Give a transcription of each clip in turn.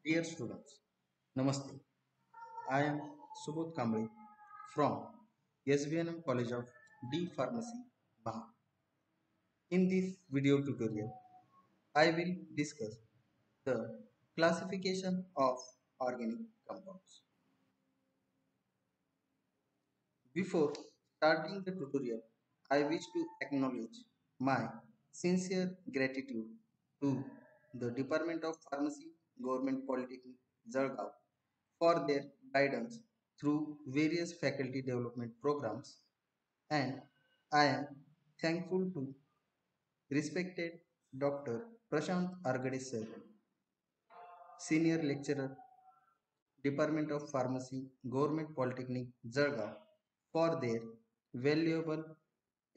Dear students, Namaste. I am Subodh Kamble from SVNM College of D Pharmacy, Maha. In this video tutorial, I will discuss the classification of organic compounds. Before starting the tutorial, I wish to acknowledge my sincere gratitude to the Department of Pharmacy, Government Polytechnic, Jalgaon for their guidance through various faculty development programs, and I am thankful to respected Dr. Prashant Argade sir, Senior Lecturer, Department of Pharmacy, Government Polytechnic, Jalgaon for their valuable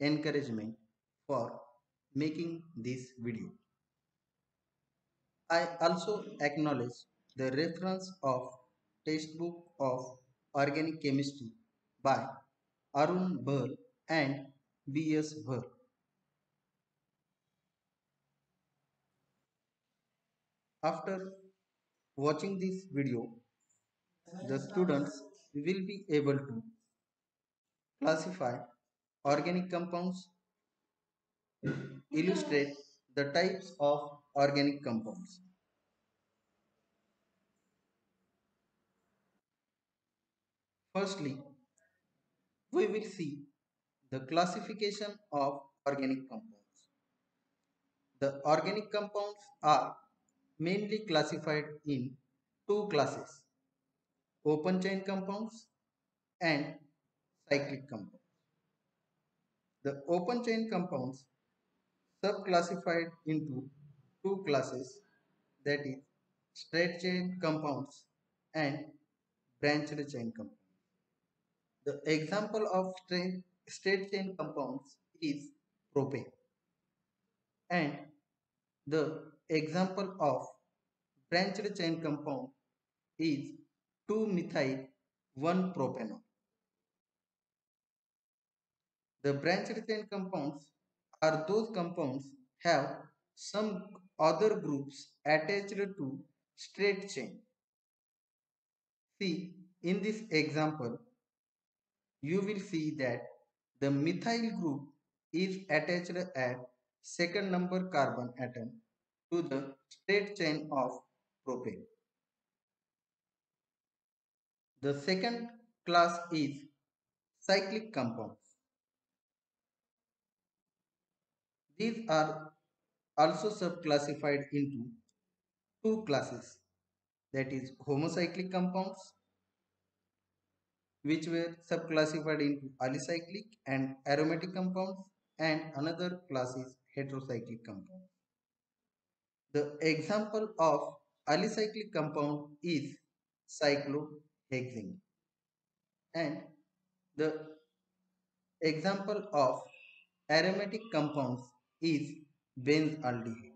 encouragement for making this video. I also acknowledge the reference of textbook of organic chemistry by Arun Bhal and B.S. Bhal. After watching this video, the students will be able to classify organic compounds, illustrate the types of organic compounds. Firstly, we will see the classification of organic compounds. The organic compounds are mainly classified in two classes: open chain compounds and cyclic compounds. The open chain compounds subclassified into two classes, that is straight chain compounds and branched chain compounds. The example of straight chain compounds is propane, and the example of branched chain compound is 2-methyl 1-propanol. The branched chain compounds are those compounds have some other groups attached to straight chain. See, in this example, you will see that the methyl group is attached at second number carbon atom to the straight chain of propane. The second class is cyclic compounds. These are also subclassified into two classes, that is homocyclic compounds, which were subclassified into alicyclic and aromatic compounds, and another class is heterocyclic compounds. The example of alicyclic compound is cyclohexane, and the example of aromatic compounds is benzaldehyde.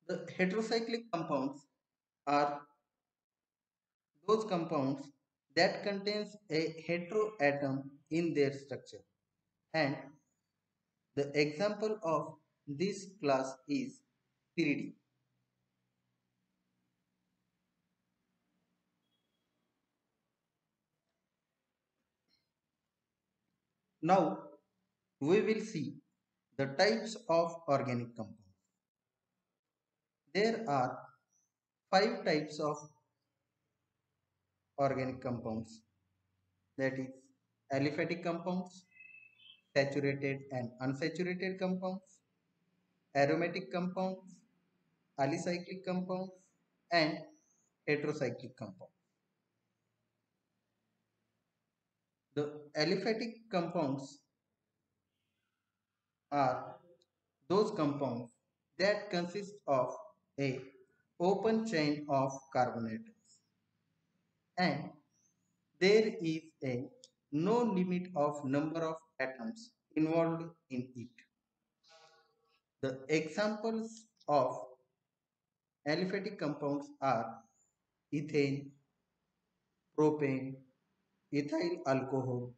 The heterocyclic compounds are those compounds that contains a heteroatom in their structure, and the example of this class is pyridine. Now we will see the types of organic compounds. There are five types of organic compounds, that is aliphatic compounds, saturated and unsaturated compounds, aromatic compounds, alicyclic compounds, and heterocyclic compounds. The aliphatic compounds are those compounds that consist of a open chain of carbon atoms, and there is a no limit of number of atoms involved in it. The examples of aliphatic compounds are ethane, propane, ethyl alcohol,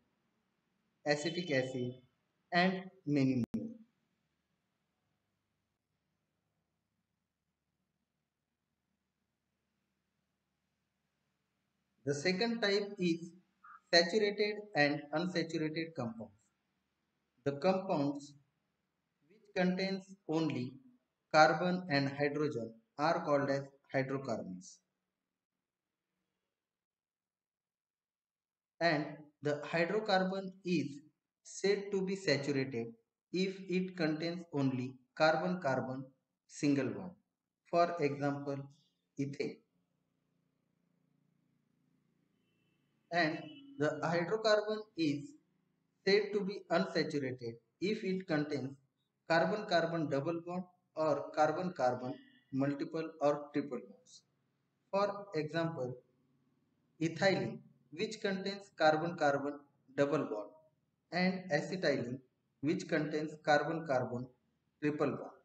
acetic acid, and many more. The second type is saturated and unsaturated compounds. The compounds which contains only carbon and hydrogen are called as hydrocarbons. And the hydrocarbon is said to be saturated if it contains only carbon-carbon single bond. For example, ethane. And the hydrocarbon is said to be unsaturated if it contains carbon-carbon double bond or carbon-carbon multiple or triple bonds. For example, ethylene, which contains carbon-carbon double bond, and acetylene, which contains carbon-carbon triple bond.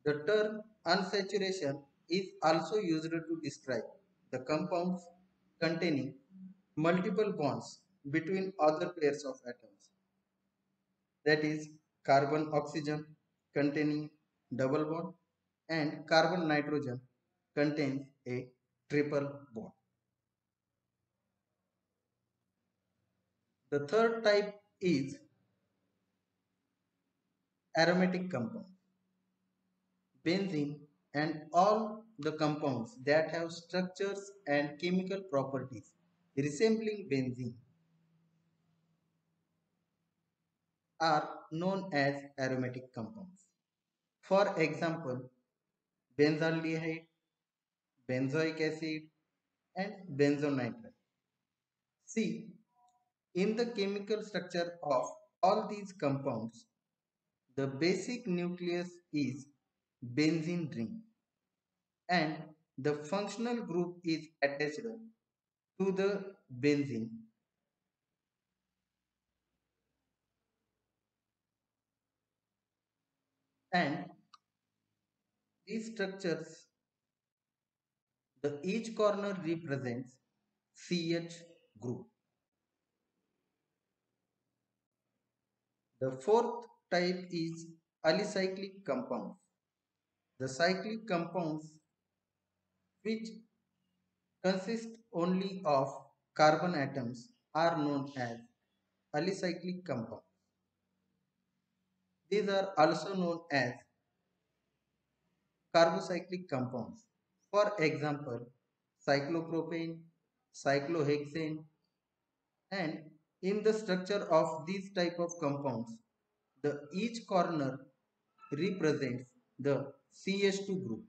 The term unsaturation is also used to describe the compounds containing multiple bonds between other pairs of atoms. That is carbon oxygen containing double bond and carbon nitrogen contains a triple bond. The third type is aromatic compound. Benzene and all the compounds that have structures and chemical properties resembling benzene are known as aromatic compounds. For example, benzaldehyde, benzoic acid, and benzonitrile. See, in the chemical structure of all these compounds, the basic nucleus is benzene ring and the functional group is attached to the benzene, and these structures, the each corner represents CH group. The fourth type is alicyclic compounds. The cyclic compounds which consist only of carbon atoms are known as alicyclic compounds. These are also known as carbocyclic compounds. For example, cyclopropane, cyclohexane, and in the structure of these type of compounds, the each corner represents the CH2 group.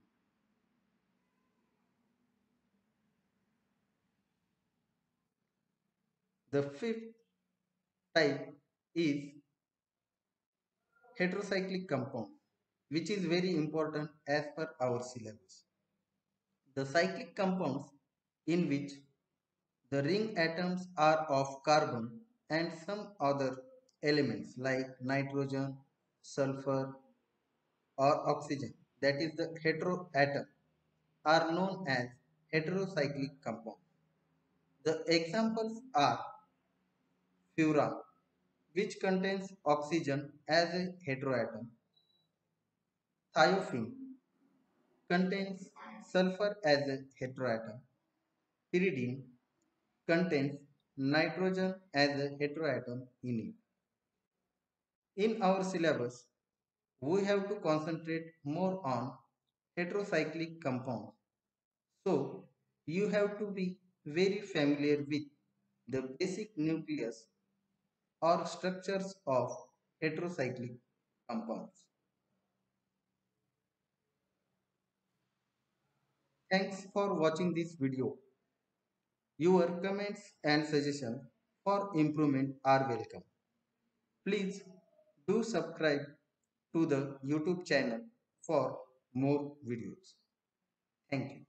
The fifth type is heterocyclic compound, which is very important as per our syllabus. The cyclic compounds in which the ring atoms are of carbon and some other elements like nitrogen, sulfur, or oxygen, that is the hetero atom, are known as heterocyclic compounds. The examples are furan, which contains oxygen as a heteroatom, thiophene contains sulfur as a heteroatom, pyridine contains nitrogen as a heteroatom in it. In our syllabus, we have to concentrate more on heterocyclic compounds. So, you have to be very familiar with the basic nucleus or structures of heterocyclic compounds. Thanks for watching this video. Your comments and suggestions for improvement are welcome. Please do subscribe to the YouTube channel for more videos. Thank you.